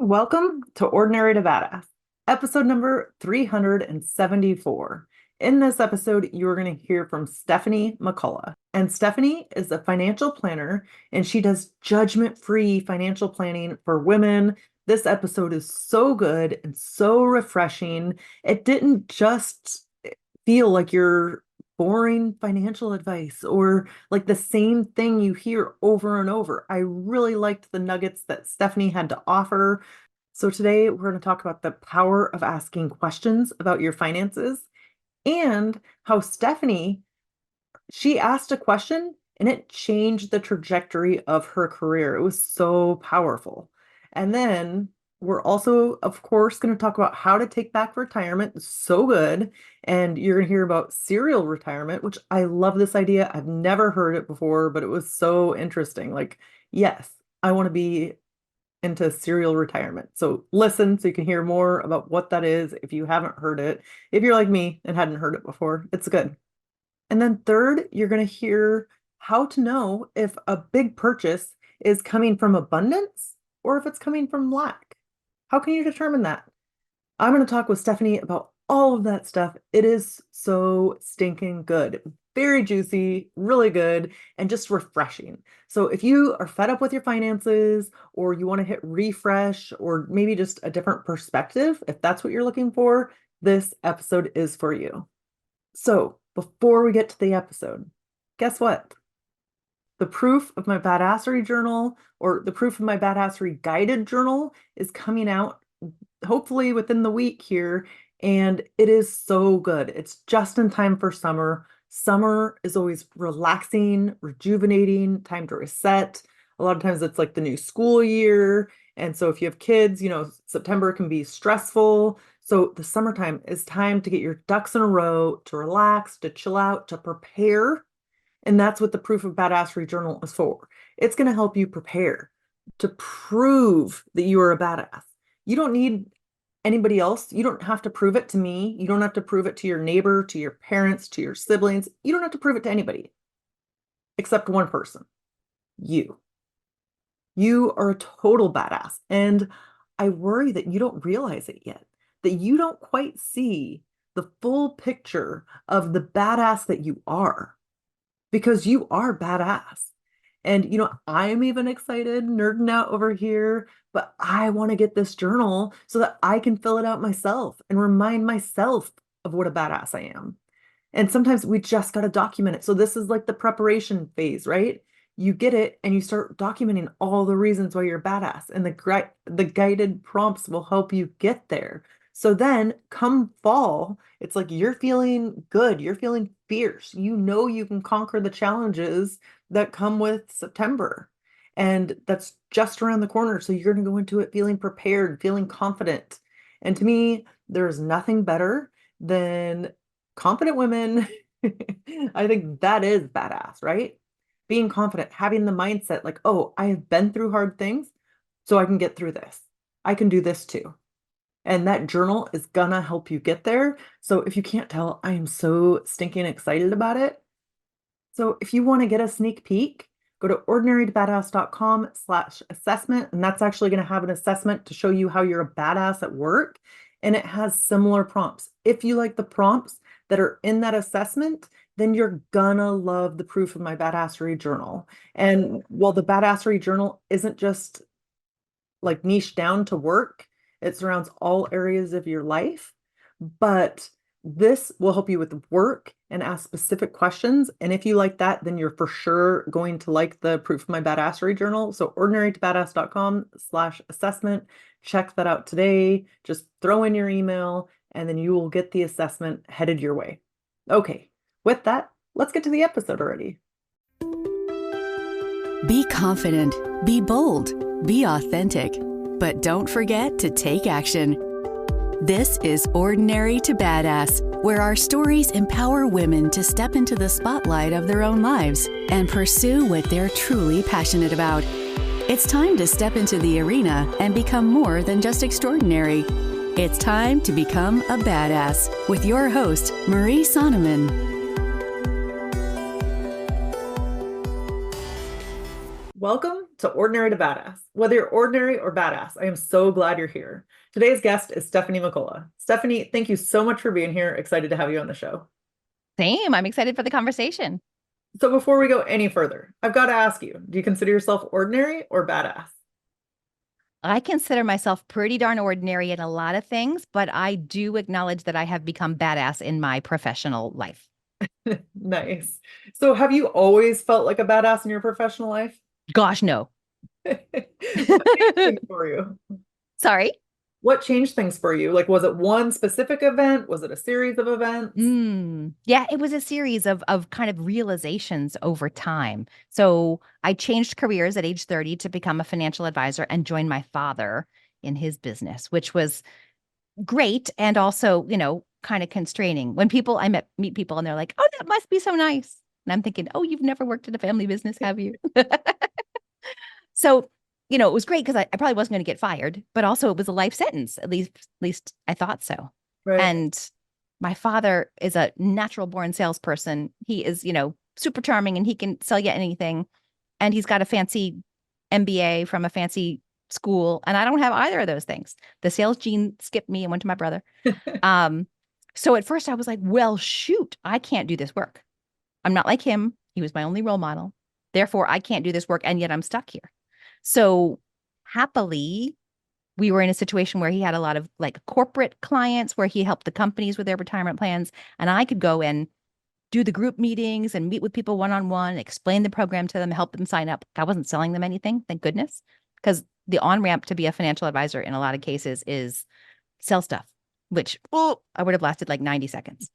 Welcome to Ordinary to Badass, episode number 374. In this episode, you're going to hear from Stephanie McCullough. And Stephanie is a financial planner and she does judgment-free financial planning for women. This episode is so good and so refreshing. It didn't just feel like your boring financial advice or like the same thing you hear over and over. I really liked the nuggets that Stephanie had to offer. So today we're going to talk about the power of asking questions about your finances and how Stephanie, she asked a question and it changed the trajectory of her career. It was so powerful. And then we're also, of course, going to talk about how to take back retirement. So good. And you're going to hear about serial retirement, which I love this idea. I've never heard it before, but it was so interesting. Like, yes, I want to be into serial retirement. So listen so you can hear more about what that is if you haven't heard it. If you're like me and hadn't heard it before, it's good. And then third, you're going to hear how to know if a big purchase is coming from abundance or if it's coming from lack. How can you determine that? I'm going to talk with Stephanie about all of that stuff. It is so stinking good. Very juicy, really good, and just refreshing. So if you are fed up with your finances or you want to hit refresh or maybe just a different perspective, if that's what you're looking for, this episode is for you. So before we get to the episode, guess what? The proof of my badassery journal or the proof of my badassery guided journal is coming out hopefully within the week here. And it is so good. It's just in time for summer. Summer is always relaxing, rejuvenating, time to reset. A lot of times it's like the new school year. And so if you have kids, September can be stressful. So the summertime is time to get your ducks in a row, to relax, to chill out, to prepare. And that's what the Proof of Badassery Journal is for. It's going to help you prepare to prove that you are a badass. You don't need anybody else. You don't have to prove it to me. You don't have to prove it to your neighbor, to your parents, to your siblings. You don't have to prove it to anybody except one person, you. You are a total badass. And I worry that you don't realize it yet, that you don't quite see the full picture of the badass that you are, because you are badass. And, I'm even excited, nerding out over here, but I want to get this journal so that I can fill it out myself and remind myself of what a badass I am. And sometimes we just got to document it. So this is like the preparation phase, right? You get it and you start documenting all the reasons why you're a badass, and the guided prompts will help you get there. So then come fall, it's like you're feeling good. You're feeling fierce. You know you can conquer the challenges that come with September. And that's just around the corner. So you're going to go into it feeling prepared, feeling confident. And to me, there's nothing better than confident women. I think that is badass, right? Being confident, having the mindset like, oh, I have been through hard things, so I can get through this. I can do this too. And that journal is gonna help you get there. So if you can't tell, I am so stinking excited about it. So if you want to get a sneak peek, go to ordinarytobadass.com/assessment. And that's actually going to have an assessment to show you how you're a badass at work. And it has similar prompts. If you like the prompts that are in that assessment, then you're gonna love the Proof of My Badassery Journal. And while the Badassery Journal isn't just like niche down to work, it surrounds all areas of your life, but this will help you with work and ask specific questions. And if you like that, then you're for sure going to like the Proof of My Badassery Journal. So ordinarytobadass.com/assessment. Check that out today. Just throw in your email and then you will get the assessment headed your way. Okay, with that, let's get to the episode already. Be confident, be bold, be authentic, but don't forget to take action. This is Ordinary to Badass, where our stories empower women to step into the spotlight of their own lives and pursue what they're truly passionate about. It's time to step into the arena and become more than just extraordinary. It's time to become a badass with your host, Marie Sonneman. Welcome to Ordinary to Badass. Whether you're ordinary or badass, I am so glad you're here. Today's guest is Stephanie McCullough. Stephanie, thank you so much for being here. Excited to have you on the show. Same. I'm excited for the conversation. So before we go any further, I've got to ask you, do you consider yourself ordinary or badass? I consider myself pretty darn ordinary in a lot of things, but I do acknowledge that I have become badass in my professional life. Nice. So have you always felt like a badass in your professional life? Gosh, no. What changed things for you? Sorry. What changed things for you? Like, was it one specific event? Was it a series of events? Yeah, it was a series of kind of realizations over time. So I changed careers at age 30 to become a financial advisor and join my father in his business, which was great and also, kind of constraining. When meet people and they're like, "Oh, that must be so nice." And I'm thinking, "Oh, you've never worked in a family business, have you?" So, it was great because I probably wasn't going to get fired, but also it was a life sentence. At least I thought so. Right. And my father is a natural born salesperson. He is, super charming and he can sell you anything. And he's got a fancy MBA from a fancy school. And I don't have either of those things. The sales gene skipped me and went to my brother. So at first I was like, well, shoot, I can't do this work. I'm not like him. He was my only role model. Therefore, I can't do this work. And yet I'm stuck here. So happily, we were in a situation where he had a lot of like corporate clients where he helped the companies with their retirement plans. And I could go and do the group meetings and meet with people one-on-one, explain the program to them, help them sign up. I wasn't selling them anything, thank goodness, because the on-ramp to be a financial advisor in a lot of cases is sell stuff, which I would have lasted like 90 seconds.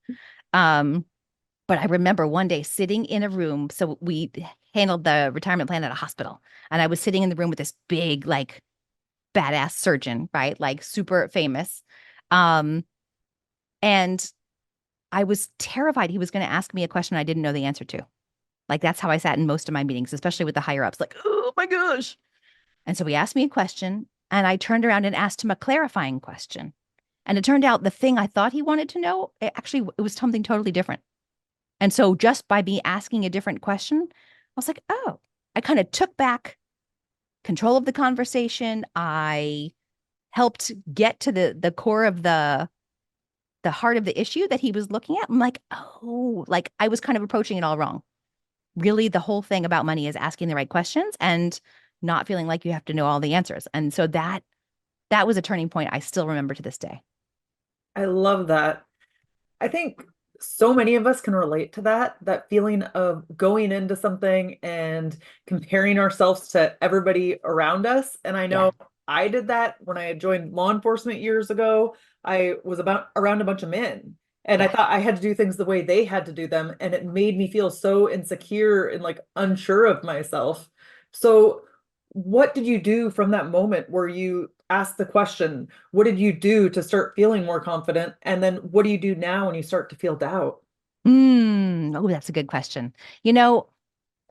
But I remember one day sitting in a room. So we handled the retirement plan at a hospital. And I was sitting in the room with this big, like, badass surgeon, right? Like super famous. And I was terrified he was going to ask me a question I didn't know the answer to. Like, that's how I sat in most of my meetings, especially with the higher ups, like, oh my gosh. And so he asked me a question and I turned around and asked him a clarifying question. And it turned out the thing I thought he wanted to know, it was something totally different. And so just by me asking a different question, I was like, oh, I kind of took back control of the conversation. I helped get to the core of the heart of the issue that he was looking at. I'm like, oh, like I was kind of approaching it all wrong. Really, the whole thing about money is asking the right questions and not feeling like you have to know all the answers. And so that was a turning point I still remember to this day. I love that. I think so many of us can relate to that feeling of going into something and comparing ourselves to everybody around us. And I know Yeah. I did that when I had joined law enforcement years ago. I was around a bunch of men and I Yeah. thought I had to do things the way they had to do them. And it made me feel so insecure and like unsure of myself. So what did you do from that moment where you asked the question? What did you do to start feeling more confident? And then what do you do now when you start to feel doubt? Oh, that's a good question. You know,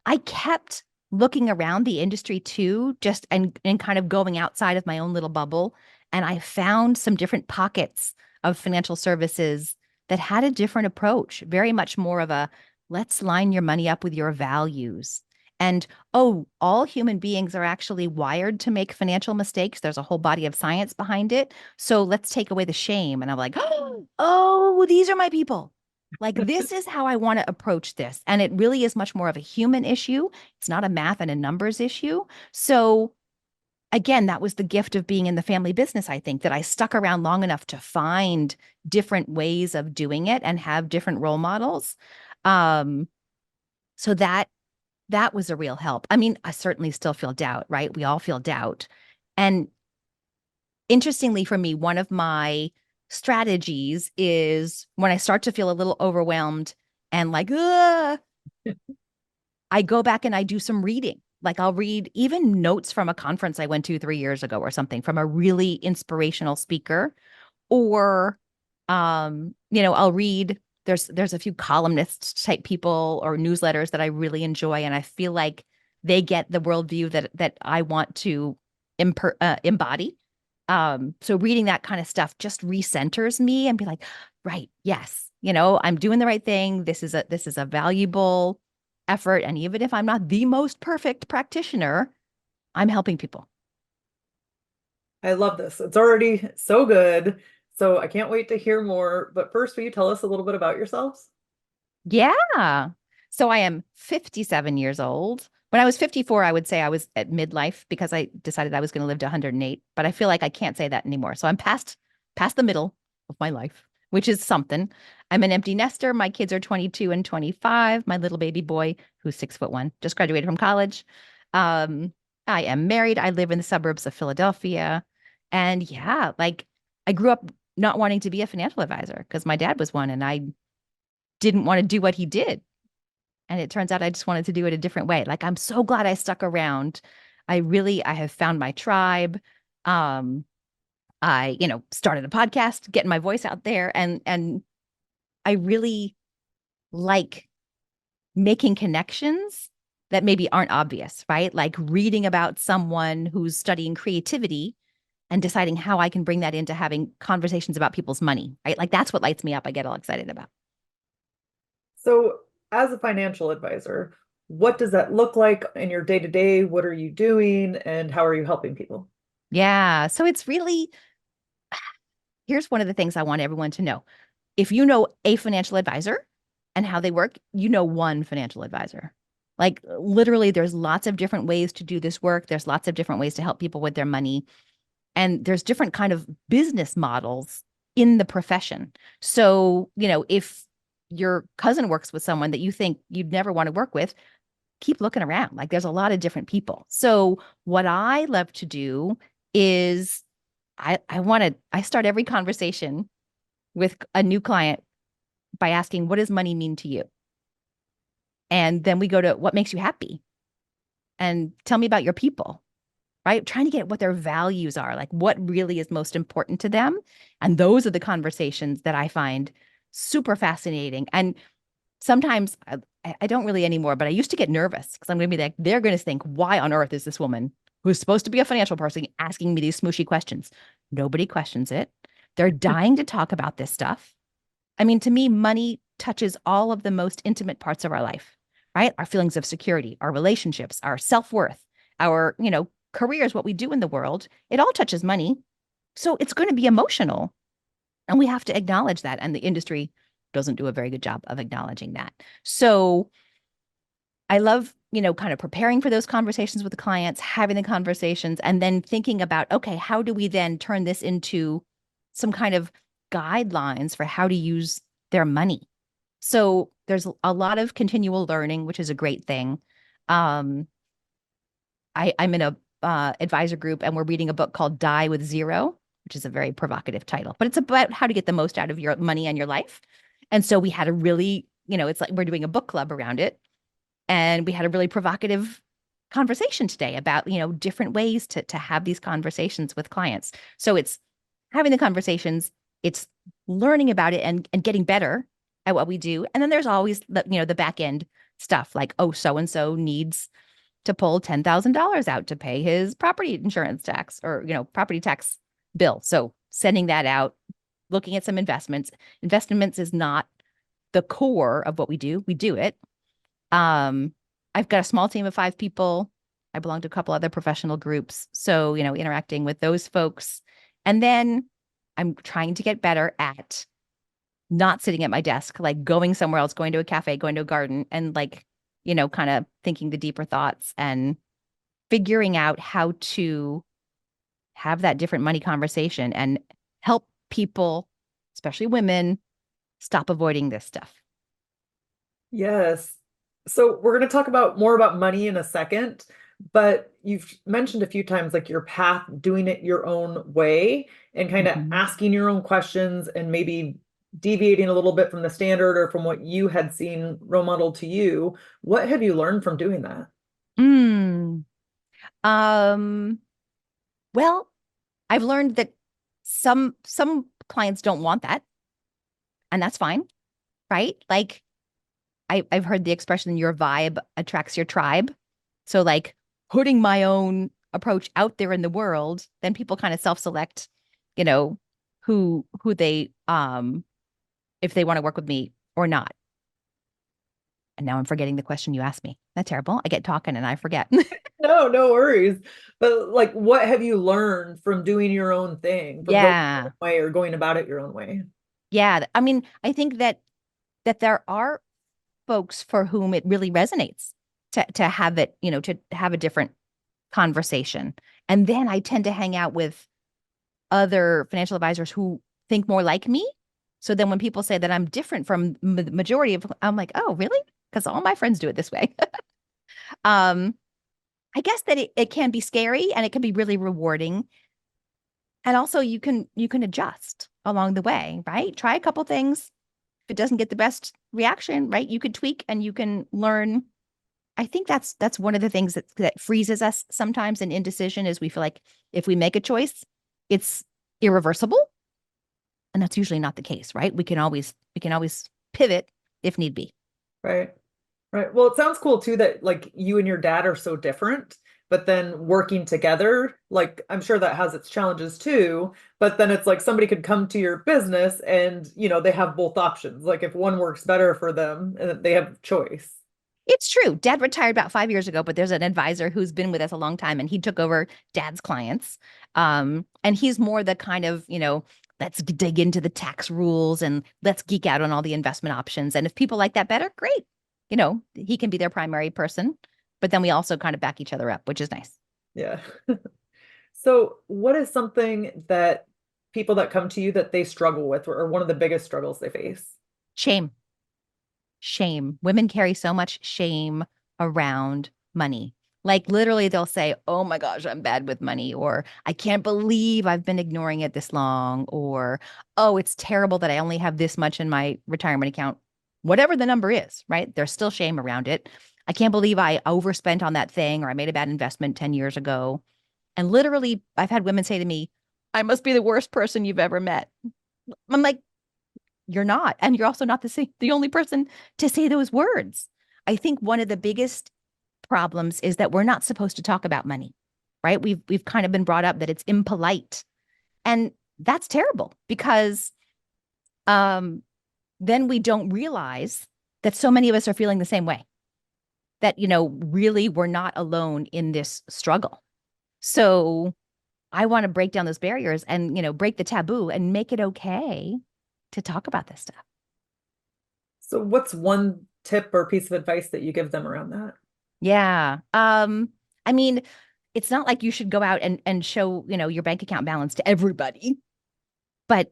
I kept looking around the industry too, just and kind of going outside of my own little bubble. And I found some different pockets of financial services that had a different approach, very much more of a let's line your money up with your values. And oh, all human beings are actually wired to make financial mistakes. There's a whole body of science behind it. So let's take away the shame. And I'm like, oh, these are my people. Like, this is how I want to approach this. And it really is much more of a human issue. It's not a math and a numbers issue. So, again, that was the gift of being in the family business, I think, that I stuck around long enough to find different ways of doing it and have different role models. Um, so that was a real help. I mean, I certainly still feel doubt, right? We all feel doubt. And interestingly for me, one of my strategies is when I start to feel a little overwhelmed and like, I go back and I do some reading. Like I'll read even notes from a conference I went to 3 years ago or something from a really inspirational speaker. Or, I'll read, there's a few columnists type people or newsletters that I really enjoy. And I feel like they get the worldview that I want to embody. So reading that kind of stuff just recenters me and be like, right, yes, I'm doing the right thing. This is a valuable effort. And even if I'm not the most perfect practitioner, I'm helping people. I love this. It's already so good. So I can't wait to hear more. But first, will you tell us a little bit about yourselves? Yeah. So I am 57 years old. When I was 54, I would say I was at midlife because I decided I was going to live to 108, but I feel like I can't say that anymore. So I'm past the middle of my life, which is something. I'm an empty nester. My kids are 22 and 25. My little baby boy, who's 6'1", just graduated from college. Um, I am married. I live in the suburbs of Philadelphia. And yeah, like I grew up not wanting to be a financial advisor because my dad was one and I didn't want to do what he did. And it turns out I just wanted to do it a different way. Like I'm so glad I stuck around. I have found my tribe. Um, I, started a podcast, getting my voice out there and I really like making connections that maybe aren't obvious, right? Like reading about someone who's studying creativity and deciding how I can bring that into having conversations about people's money, right? Like that's what lights me up. I get all excited about. So, as a financial advisor, what does that look like in your day to day? What are you doing and how are you helping people? Yeah. So it's really, here's one of the things I want everyone to know. If you know a financial advisor and how they work, you know one financial advisor. Like literally, there's lots of different ways to do this work. There's lots of different ways to help people with their money. And there's different kind of business models in the profession. So, if your cousin works with someone that you think you'd never want to work with, keep looking around. Like there's a lot of different people. So what I love to do is I start every conversation with a new client by asking, what does money mean to you? And then we go to what makes you happy and tell me about your people, right? Trying to get what their values are, like what really is most important to them. And those are the conversations that I find super fascinating. And sometimes I don't really anymore, but I used to get nervous because I'm going to be like, they're going to think, why on earth is this woman who's supposed to be a financial person asking me these smooshy questions? Nobody questions it. They're dying to talk about this stuff. I mean, to me, money touches all of the most intimate parts of our life, right? Our feelings of security, our relationships, our self-worth, our, careers, what we do in the world. It all touches money. So it's going to be emotional. And we have to acknowledge that. And the industry doesn't do a very good job of acknowledging that. So I love, kind of preparing for those conversations with the clients, having the conversations, and then thinking about, okay, how do we then turn this into some kind of guidelines for how to use their money? So there's a lot of continual learning, which is a great thing. Um, I'm in a advisor group and we're reading a book called Die with Zero, which is a very provocative title, but it's about how to get the most out of your money and your life. And so we had a really, it's like we're doing a book club around it. And we had a really provocative conversation today about, different ways to have these conversations with clients. So it's having the conversations, it's learning about it and getting better at what we do. And then there's always the back end stuff like, oh, so and so needs to pull $10,000 out to pay his property insurance tax or, property tax bill. So sending that out, looking at some investments. Investments is not the core of what we do. We do it. I've got a small team of 5 people. I belong to a couple other professional groups. So, interacting with those folks. And then I'm trying to get better at not sitting at my desk, like going somewhere else, going to a cafe, going to a garden, and like, kind of thinking the deeper thoughts and figuring out how to have that different money conversation and help people, especially women, stop avoiding this stuff. Yes. So we're going to talk about more about money in a second, but you've mentioned a few times like your path, doing it your own way and kind of Mhm. asking your own questions and maybe deviating a little bit from the standard or from what you had seen role modeled to you. What have you learned from doing that? Mm. Um, well, I've learned that some clients don't want that, and that's fine, right? Like I've heard the expression your vibe attracts your tribe. So like putting my own approach out there in the world, then people kind of self-select, you know, who they if they want to work with me or not. And now I'm forgetting the question you asked me. That's terrible. I get talking and I forget. No, no worries. But like, what have you learned from doing your own thing, from going your Yeah. own way or going about it your own way? Yeah. I mean, I think that there are folks for whom it really resonates to have it, to have a different conversation. And then I tend to hang out with other financial advisors who think more like me. So then when people say that I'm different from the majority of, I'm like, oh, really? Because all my friends do it this way. um, I guess that it can be scary and it can be really rewarding. And also you can adjust along the way, right? Try a couple things. If it doesn't get the best reaction, right? You could tweak and you can learn. I think that's one of the things that freezes us sometimes in indecision is we feel like if we make a choice, it's irreversible. And that's usually not the case, right? We can always pivot if need be. Right. Right. Well, it sounds cool too that like you and your dad are so different, but then working together, like I'm sure that has its challenges too. But then it's like somebody could come to your business and, they have both options. Like if one works better for them and they have choice. It's true. Dad retired about 5 years ago, but there's an advisor who's been with us a long time and he took over dad's clients. And he's more the kind of, let's dig into the tax rules and let's geek out on all the investment options. And if people like that better, great. He can be their primary person, but then we also kind of back each other up, which is nice. Yeah. So what is something that people that come to you that they struggle with or one of the biggest struggles they face? Shame. Shame. Women carry so much shame around money. Like literally, they'll say, oh my gosh, I'm bad with money, or I can't believe I've been ignoring it this long, or oh, it's terrible that I only have this much in my retirement account. Whatever the number is, right? There's still shame around it. I can't believe I overspent on that thing, or I made a bad investment 10 years ago. And literally, I've had women say to me, I must be the worst person you've ever met. I'm like, you're not. And you're also not the only person to say those words. I think one of the biggest problems is that we're not supposed to talk about money, right? We've kind of been brought up that it's impolite. And that's terrible because um then we don't realize that so many of us are feeling the same way. That, really we're not alone in this struggle. So I want to break down those barriers and, break the taboo and make it okay to talk about this stuff. So what's one tip or piece of advice that you give them around that? Yeah. I mean, it's not like you should go out and show, your bank account balance to everybody. But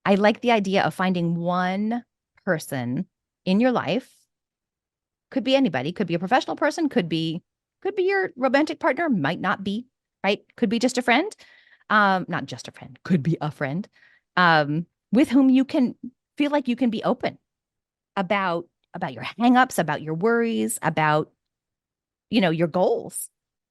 I like the idea of finding one person in your life. Could be anybody, could be a professional person, could be your romantic partner, might not be, right? Could be just a friend. Not just a friend, could be a friend. With whom you can feel like you can be open about your hangups, about your worries, about your goals.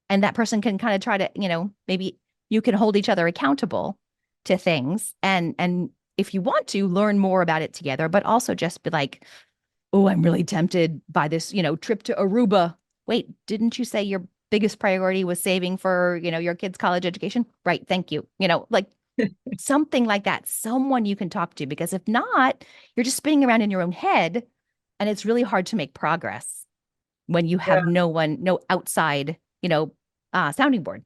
And that person can kind of try to, maybe you can hold each other accountable to things and if you want to learn more about it together, but also just be like, oh, I'm really tempted by this, trip to Aruba. Wait, didn't you say your biggest priority was saving for, your kids' college education? Right, thank you. Like something like that, someone you can talk to, because if not, you're just spinning around in your own head and it's really hard to make progress when you have no outside, sounding board.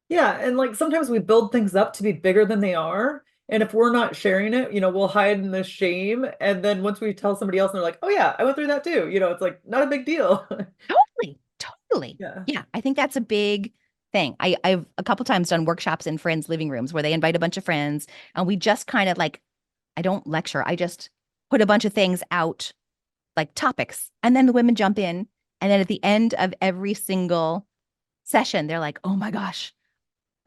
Yeah, and like sometimes we build things up to be bigger than they are. And if we're not sharing it, we'll hide in the shame. And then once we tell somebody else and they're like, oh yeah, I went through that too. It's like not a big deal. Totally, totally. Yeah. Yeah, I think that's a big thing. I've a couple times done workshops in friends' living rooms where they invite a bunch of friends and we just kind of like, I don't lecture, I just put a bunch of things out, like topics, and then the women jump in. And then at the end of every single session, they're like, oh my gosh,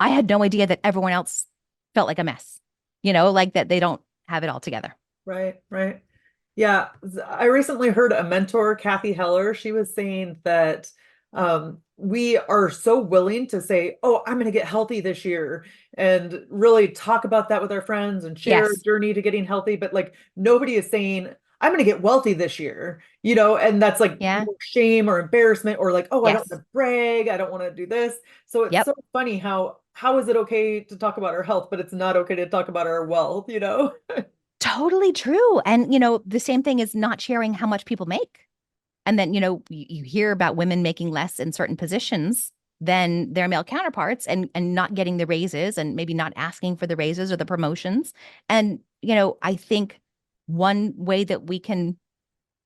I had no idea that everyone else felt like a mess, like that they don't have it all together. Right, right. Yeah, I recently heard a mentor, Kathy Heller. She was saying that we are so willing to say, "Oh, I'm going to get healthy this year," and really talk about that with our friends and share our Yes. journey to getting healthy. But like nobody is saying, "I'm going to get wealthy this year," and that's like Yeah. shame or embarrassment or like, "Oh, I don't Yes. want to brag. I don't want to do this." So it's Yep. so funny how is it okay to talk about our health, but it's not okay to talk about our wealth? Totally true. And, the same thing is not sharing how much people make. And then, you hear about women making less in certain positions than their male counterparts and not getting the raises and maybe not asking for the raises or the promotions. And, I think one way that we can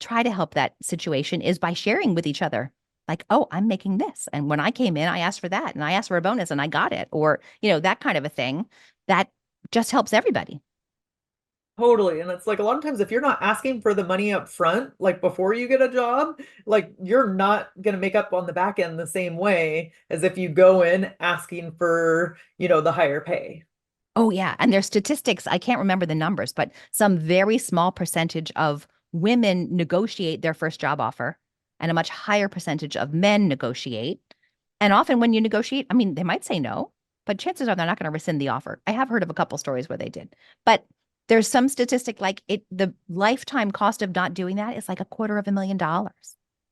try to help that situation is by sharing with each other. Like, oh, I'm making this. And when I came in, I asked for that and I asked for a bonus and I got it. Or, that kind of a thing that just helps everybody. Totally. And it's like a lot of times if you're not asking for the money up front, like before you get a job, like you're not going to make up on the back end the same way as if you go in asking for, the higher pay. Oh, yeah. And there's statistics. I can't remember the numbers, but some very small percentage of women negotiate their first job offer, and a much higher percentage of men negotiate. And often when you negotiate, I mean, they might say no, but chances are they're not going to rescind the offer. I have heard of a couple stories where they did. But there's some statistic like the lifetime cost of not doing that is like $250,000.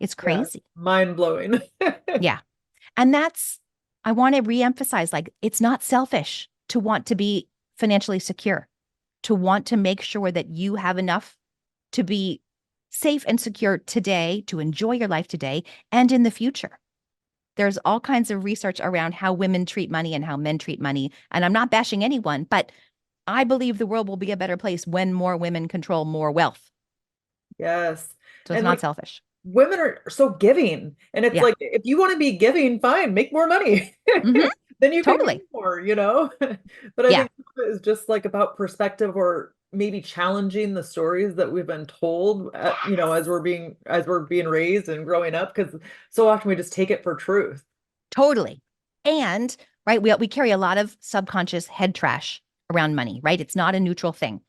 It's Yeah, crazy. mind blowing. Yeah. And I want to reemphasize like, it's not selfish to want to be financially secure, to want to make sure that you have enough to be safe and secure today, to enjoy your life today and in the future. There's all kinds of research around how women treat money and how men treat money. And I'm not bashing anyone, but I believe the world will be a better place when more women control more wealth. Yes. So it's And not like selfish. women are so giving. And it's Yeah. like, if you want to be giving, fine, make more money. Hmm. Then you can give Totally. more. But I Yeah. think it's just like about perspective or maybe challenging the stories that we've been told, Yes. as we're being raised and growing up, because so often we just take it for truth. Totally. And right, we carry a lot of subconscious head trash around money, right? It's not a neutral thing.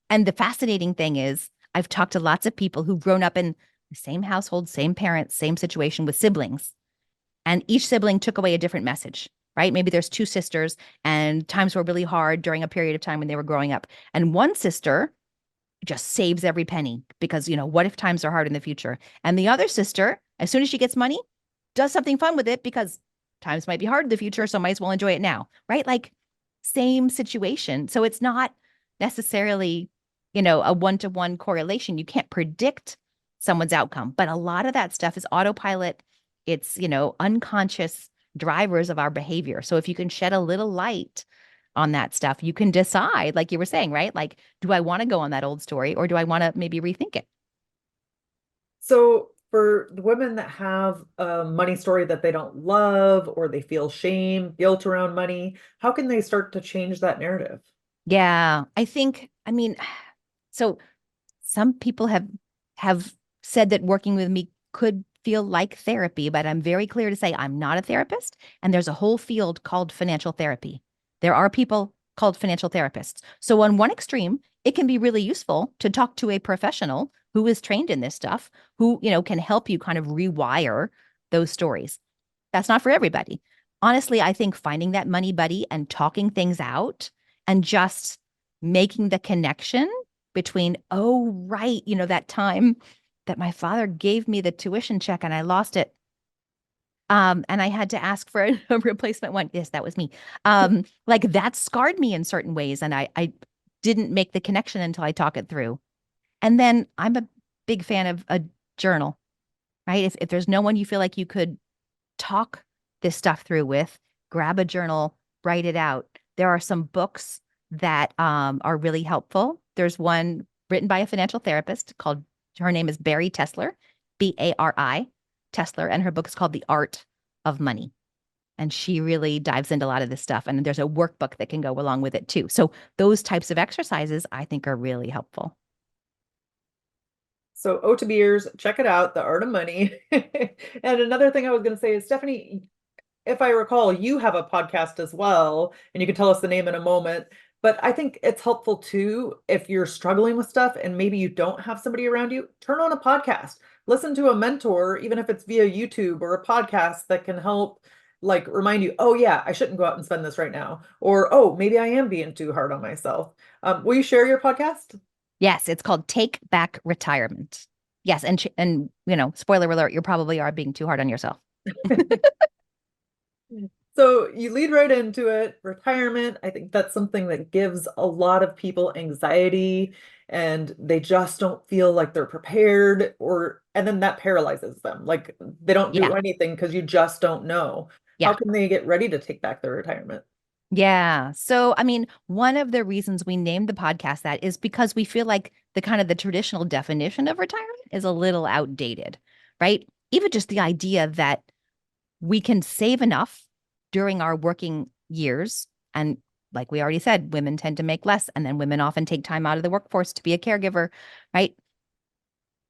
And the fascinating thing is, I've talked to lots of people who've grown up in the same household, same parents, same situation with siblings, and each sibling took away a different message, right? Maybe there's two sisters and times were really hard during a period of time when they were growing up. And one sister just saves every penny because, what if times are hard in the future? And the other sister, as soon as she gets money, does something fun with it because times might be hard in the future. So might as well enjoy it now, right? Like same situation. So it's not necessarily, a one-to-one correlation. You can't predict someone's outcome, but a lot of that stuff is autopilot. It's, unconscious drivers of our behavior. So if you can shed a little light on that stuff, you can decide, like you were saying, right? Like, do I want to go on that old story or do I want to maybe rethink it? So for the women that have a money story that they don't love or they feel shame, guilt around money, how can they start to change that narrative? Yeah, I mean, so some people have said that working with me could feel like therapy, but I'm very clear to say I'm not a therapist, and there's a whole field called financial therapy. There are people called financial therapists. So on one extreme, it can be really useful to talk to a professional who is trained in this stuff, who, can help you kind of rewire those stories. That's not for everybody. Honestly, I think finding that money buddy and talking things out and just making the connection between, oh, right, that time that my father gave me the tuition check and I lost it. And I had to ask for a replacement one. Yes, that was me. Like that scarred me in certain ways. And I didn't make the connection until I talk it through. And then I'm a big fan of a journal, right? If there's no one you feel like you could talk this stuff through with, grab a journal, write it out. There are some books that are really helpful. There's one written by a financial therapist called, her name is Barry Tesler, Bari Tesler, and her book is called The Art of Money. And she really dives into a lot of this stuff. And there's a workbook that can go along with it too. So those types of exercises I think are really helpful. So O to Beers, check it out, The Art of Money. And another thing I was going to say is, Stephanie, if I recall, you have a podcast as well, and you can tell us the name in a moment. But I think it's helpful too if you're struggling with stuff and maybe you don't have somebody around you, turn on a podcast. Listen to a mentor, even if it's via YouTube or a podcast that can help like remind you, oh yeah, I shouldn't go out and spend this right now. Or, oh, maybe I am being too hard on myself. Will you share your podcast? Yes, it's called Take Back Retirement. Yes, and spoiler alert, you probably are being too hard on yourself. So you lead right into it. Retirement, I think that's something that gives a lot of people anxiety and they just don't feel like they're prepared and then that paralyzes them. Like they don't do Yeah. anything because you just don't know. How Yeah. can they get ready to take back their retirement? Yeah. So, I mean, one of the reasons we named the podcast that is because we feel like the kind of the traditional definition of retirement is a little outdated, right? Even just the idea that we can save enough during our working years. And like we already said, women tend to make less, and then women often take time out of the workforce to be a caregiver, right?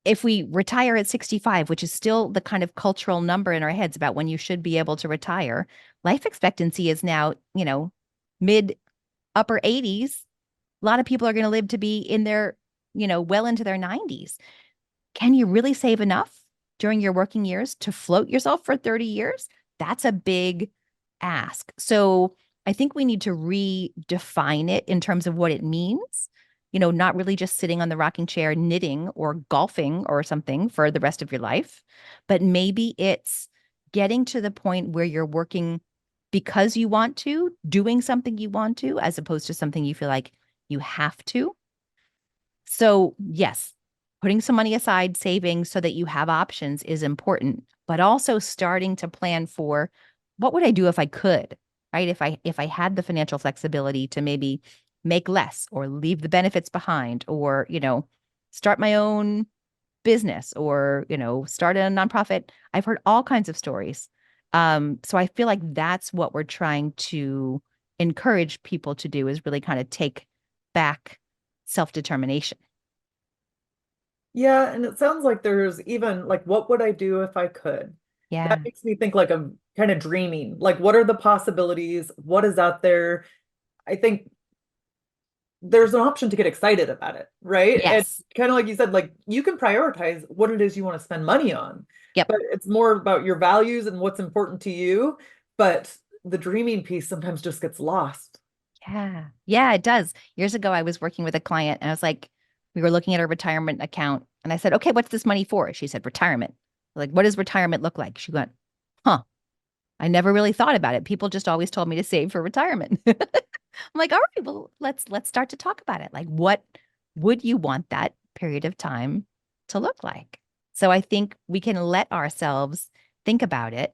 If we retire at 65, which is still the kind of cultural number in our heads about when you should be able to retire, life expectancy is now, mid upper 80s. A lot of people are going to live to be in their, well into their 90s. Can you really save enough during your working years to float yourself for 30 years? That's a big ask. So I think we need to redefine it in terms of what it means. Not really just sitting on the rocking chair knitting or golfing or something for the rest of your life, but maybe it's getting to the point where you're working because you want to, doing something you want to, as opposed to something you feel like you have to. So, yes, putting some money aside, saving so that you have options is important, but also starting to plan for what would I do if I could, right? If I had the financial flexibility to maybe make less or leave the benefits behind or, start my own business or, start a nonprofit. I've heard all kinds of stories. So I feel like that's what we're trying to encourage people to do is really kind of take back self-determination. Yeah, and it sounds like there's even like, what would I do if I could? That Yeah. makes me think like I'm kind of dreaming. Like, what are the possibilities? What is out there? I think there's an option to get excited about it, right? And Yes. kind of like you said, like you can prioritize what it is you want to spend money on, Yep. but it's more about your values and what's important to you. But the dreaming piece sometimes just gets lost. Yeah. Yeah, it does. Years ago, I was working with a client and I was like, we were looking at her retirement account and I said, okay, what's this money for? She said, retirement. Like, what does retirement look like? She went, huh, I never really thought about it. People just always told me to save for retirement. I'm like, all right, well, let's start to talk about it. Like, what would you want that period of time to look like? So I think we can let ourselves think about it.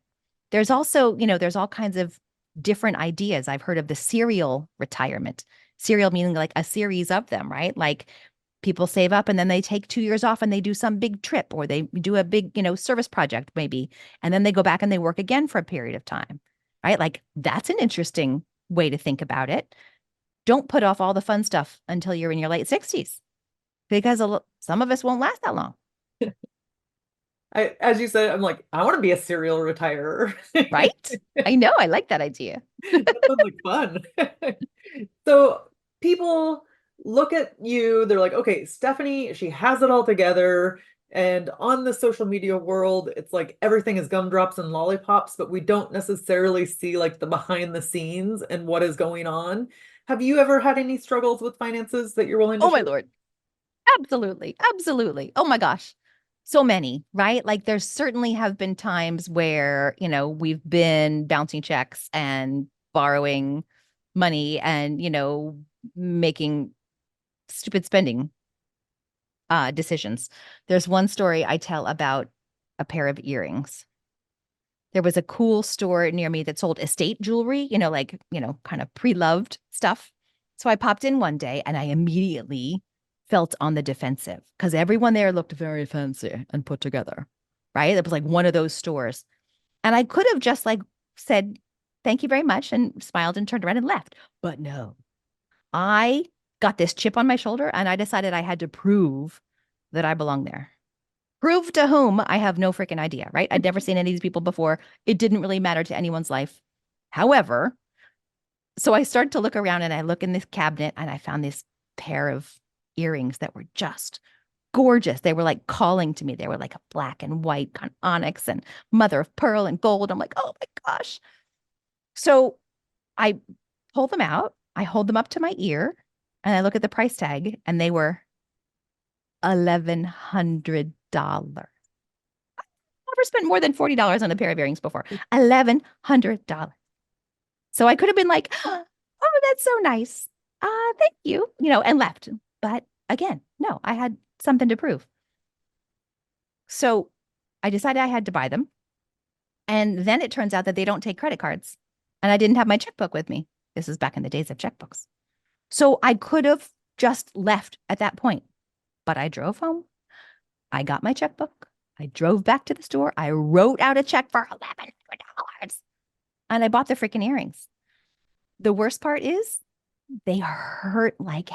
There's also, there's all kinds of different ideas. I've heard of the serial retirement. Serial meaning like a series of them, right? Like people save up and then they take 2 years off and they do some big trip or they do a big, service project maybe. And then they go back and they work again for a period of time, right? Like that's an interesting way to think about it. Don't put off all the fun stuff until you're in your late 60s because some of us won't last that long, As you said, I'm like, I want to be a serial retirer. right? I know. I like that idea. That sounds like fun. So people look at you, they're like, okay, Stephanie, she has it all together. And on the social media world, it's like everything is gumdrops and lollipops, but we don't necessarily see like the behind the scenes and what is going on. Have you ever had any struggles with finances that you're willing to Oh my share? Lord. Absolutely. Absolutely. Oh my gosh. So many, right? Like there certainly have been times where, we've been bouncing checks and borrowing money and, making stupid spending decisions. There's one story I tell about a pair of earrings. There was a cool store near me that sold estate jewelry, like, kind of pre-loved stuff. So I popped in one day and I immediately felt on the defensive because everyone there looked very fancy and put together, right? It was like one of those stores. And I could have just like said, thank you very much and smiled and turned around and left. But no, I got this chip on my shoulder and I decided I had to prove that I belong there. Prove to whom? I have no freaking idea, right? I'd never seen any of these people before. It didn't really matter to anyone's life. However, so I started to look around and I look in this cabinet and I found this pair of earrings that were just gorgeous. They were like calling to me. They were like a black and white kind of onyx and mother of pearl and gold. I'm like, oh my gosh. So I pull them out. I hold them up to my ear and I look at the price tag and they were $1,100. Never spent more than $40 on a pair of earrings before. $1,100. So I could have been like, oh, that's so nice. Thank you, and left. But again, no, I had something to prove. So I decided I had to buy them. And then it turns out that they don't take credit cards. And I didn't have my checkbook with me. This is back in the days of checkbooks. So I could have just left at that point, but I drove home. I got my checkbook. I drove back to the store. I wrote out a check for $1,100 and I bought the freaking earrings. The worst part is they hurt like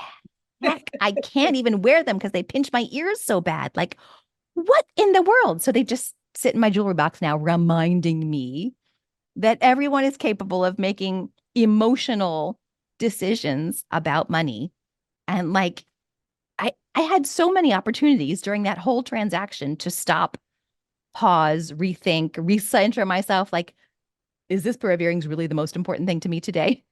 heck. I can't even wear them because they pinch my ears so bad. Like, what in the world? So they just sit in my jewelry box now, reminding me that everyone is capable of making emotional decisions about money. And like, I had so many opportunities during that whole transaction to stop, pause, rethink, recenter myself. Like, is this pair of earrings really the most important thing to me today?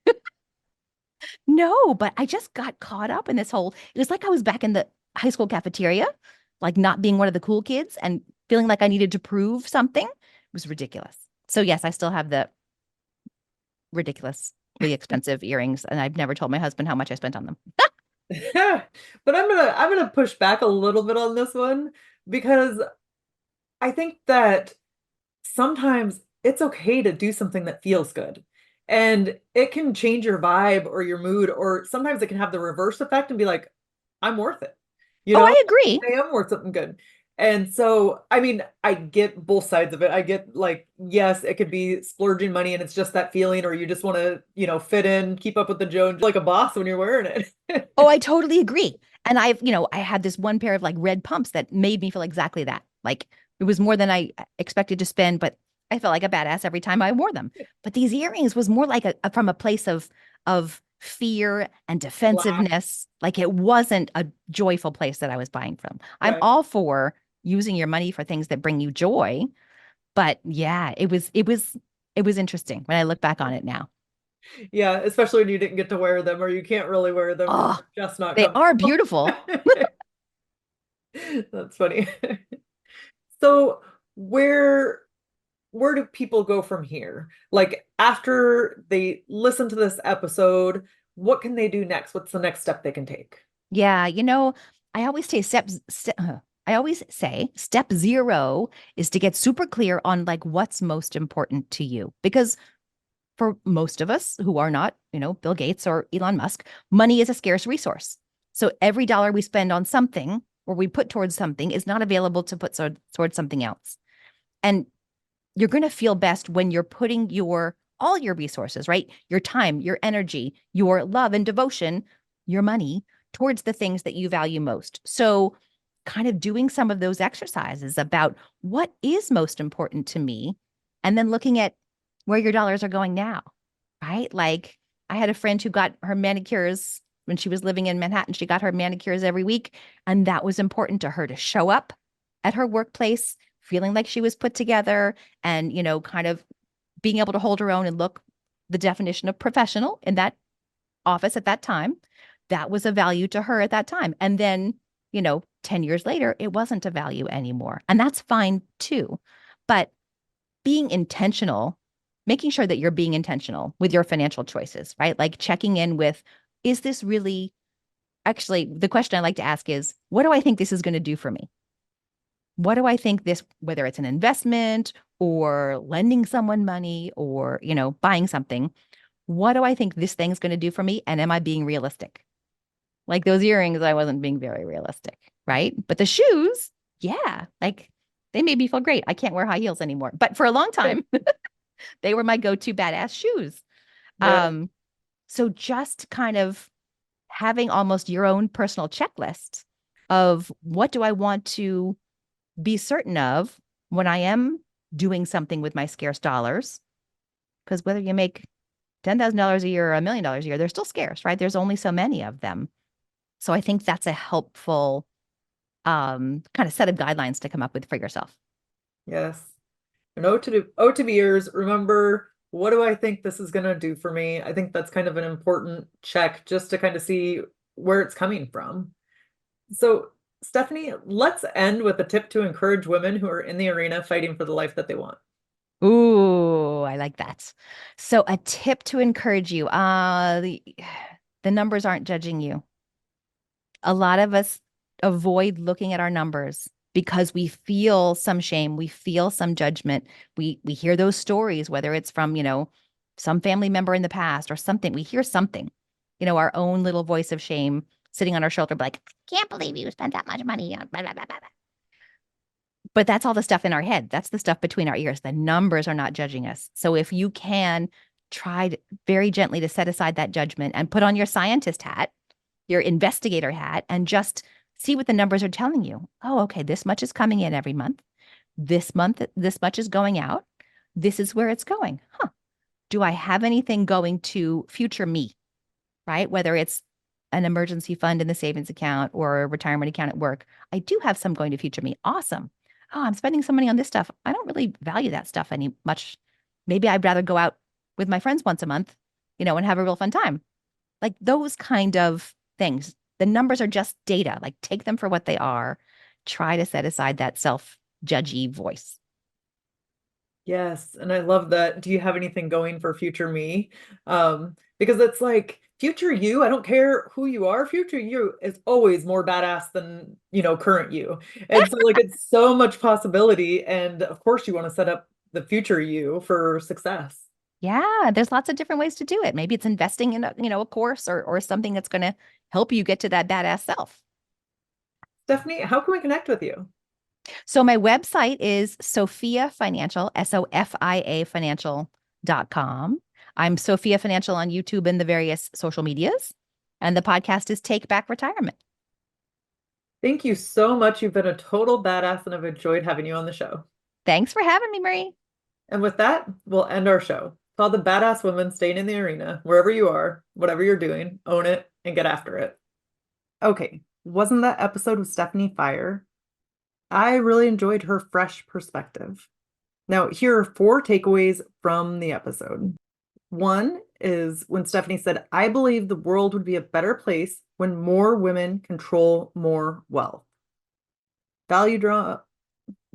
No, but I just got caught up in this whole, it was like I was back in the high school cafeteria, like not being one of the cool kids and feeling like I needed to prove something. It was ridiculous. So yes, I still have the ridiculously expensive earrings, and I've never told my husband how much I spent on them. But I'm gonna push back a little bit on this one because I think that sometimes it's okay to do something that feels good. And it can change your vibe or your mood, or sometimes it can have the reverse effect and be like, I'm worth it. You Oh, know, I agree. I am worth something good. And so, I mean, I get both sides of it. I get like, yes, it could be splurging money and it's just that feeling, or you just want to, fit in, keep up with the Jones like a boss when you're wearing it. Oh, I totally agree. And I had this one pair of like red pumps that made me feel exactly that. Like it was more than I expected to spend, but I felt like a badass every time I wore them. But these earrings was more like from a place of fear and Lack, defensiveness. Like it wasn't a joyful place that I was buying from. I'm right. all for using your money for things that bring you joy, but yeah, it was interesting when I look back on it now. Yeah, especially when you didn't get to wear them or you can't really wear them because Oh, they're just not they are comfortable. beautiful. That's funny. So where where do people go from here? Like after they listen to this episode, what can they do next? What's the next step they can take? Yeah, I always say I always say step zero is to get super clear on like what's most important to you. Because for most of us who are not, Bill Gates or Elon Musk, money is a scarce resource. So every dollar we spend on something or we put towards something is not available to put towards something else. And you're going to feel best when you're putting all your resources, right? Your time, your energy, your love and devotion, your money towards the things that you value most. So kind of doing some of those exercises about what is most important to me and then looking at where your dollars are going now, right? Like I had a friend who got her manicures when she was living in Manhattan. She got her manicures every week, and that was important to her to show up at her workplace feeling like she was put together and, kind of being able to hold her own and look the definition of professional in that office at that time. That was a value to her at that time. And then, 10 years later, it wasn't a value anymore. And that's fine too. But being intentional, making sure that you're being intentional with your financial choices, right? Like checking in with, is this really actually the question I like to ask is, what do I think this is going to do for me? What do I think this, whether it's an investment or lending someone money or, buying something, what do I think this thing's going to do for me? And am I being realistic? Like those earrings, I wasn't being very realistic, right? But the shoes, yeah, like they made me feel great. I can't wear high heels anymore, but for a long time, they were my go-to badass shoes. Yeah. Um, so just kind of having almost your own personal checklist of what do I want to be certain of when I am doing something with my scarce dollars. Because whether you make $10,000 a year or $1 million a year, they're still scarce, right? There's only so many of them. So I think that's a helpful kind of set of guidelines to come up with for yourself. Yes. And O to Bers, remember, what do I think this is going to do for me? I think that's kind of an important check just to kind of see where it's coming from. So, Stephanie, let's end with a tip to encourage women who are in the arena fighting for the life that they want. Ooh, I like that. So a tip to encourage you. The numbers aren't judging you. A lot of us avoid looking at our numbers because we feel some shame, we feel some judgment. We hear those stories, whether it's from, some family member in the past or something. We hear something, our own little voice of shame sitting on our shoulder, like, I can't believe you spent that much money on blah, blah, blah, blah. But that's all the stuff in our head. That's the stuff between our ears. The numbers are not judging us. So if you can try very gently to set aside that judgment and put on your scientist hat, your investigator hat, and just see what the numbers are telling you. Oh, okay, this much is coming in every month. This month, this much is going out. This is where it's going. Huh. Do I have anything going to future me, right? Whether it's an emergency fund in the savings account or a retirement account at work. I do have some going to future me. Awesome. Oh, I'm spending some money on this stuff. I don't really value that stuff any much. Maybe I'd rather go out with my friends once a month, and have a real fun time. Like those kind of things. The numbers are just data. Like take them for what they are. Try to set aside that self-judgy voice. Yes, and I love that. Do you have anything going for future me? Because it's like future you, I don't care who you are, future you is always more badass than, current you. And so like it's so much possibility. And of course you want to set up the future you for success. Yeah, there's lots of different ways to do it. Maybe it's investing in a course or something that's going to help you get to that badass self. Stephanie, how can we connect with you? So my website is Sophia Financial, SOFIA Financial.com. I'm Sophia Financial on YouTube and the various social medias. And the podcast is Take Back Retirement. Thank you so much. You've been a total badass and I've enjoyed having you on the show. Thanks for having me, Marie. And with that, we'll end our show. To all the badass women staying in the arena, wherever you are, whatever you're doing, own it and get after it. Okay, wasn't that episode with Stephanie fire? I really enjoyed her fresh perspective. Now, here are 4 takeaways from the episode. One is when Stephanie said, I believe the world would be a better place when more women control more wealth. Value drama.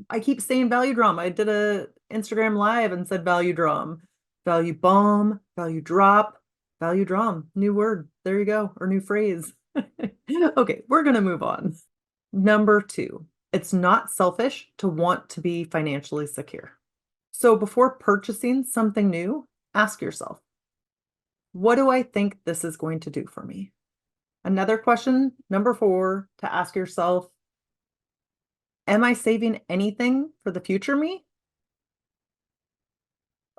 I keep saying value drama. I did a Instagram live and said value drum, value bomb, value drop, value drum. New word. There you go. Or new phrase. Okay, we're going to move on. Number 2, it's not selfish to want to be financially secure. So before purchasing something new, ask yourself, what do I think this is going to do for me? Another question, number 4, to ask yourself, am I saving anything for the future me?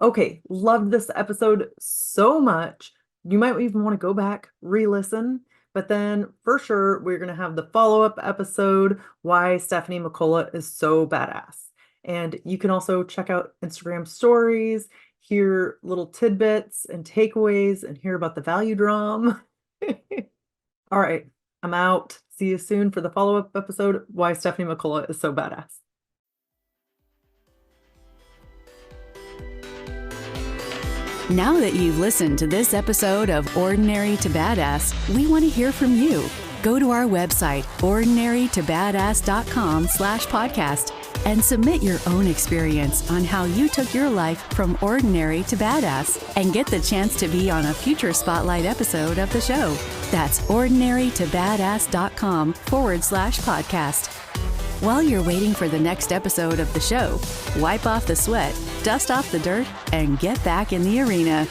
Okay, loved this episode so much. You might even want to go back, re-listen, but then for sure, we're going to have the follow-up episode, why Stephanie McCullough is so badass. And you can also check out Instagram stories, hear little tidbits and takeaways, and hear about the value drum. All right, I'm out. See you soon for the follow-up episode, why Stephanie McCullough is so badass. Now that you've listened to this episode of Ordinary to Badass, we want to hear from you. Go to our website, ordinarytobadass.com/podcast, and submit your own experience on how you took your life from ordinary to badass and get the chance to be on a future spotlight episode of the show. That's ordinarytobadass.com/podcast. While you're waiting for the next episode of the show, wipe off the sweat, dust off the dirt, and get back in the arena.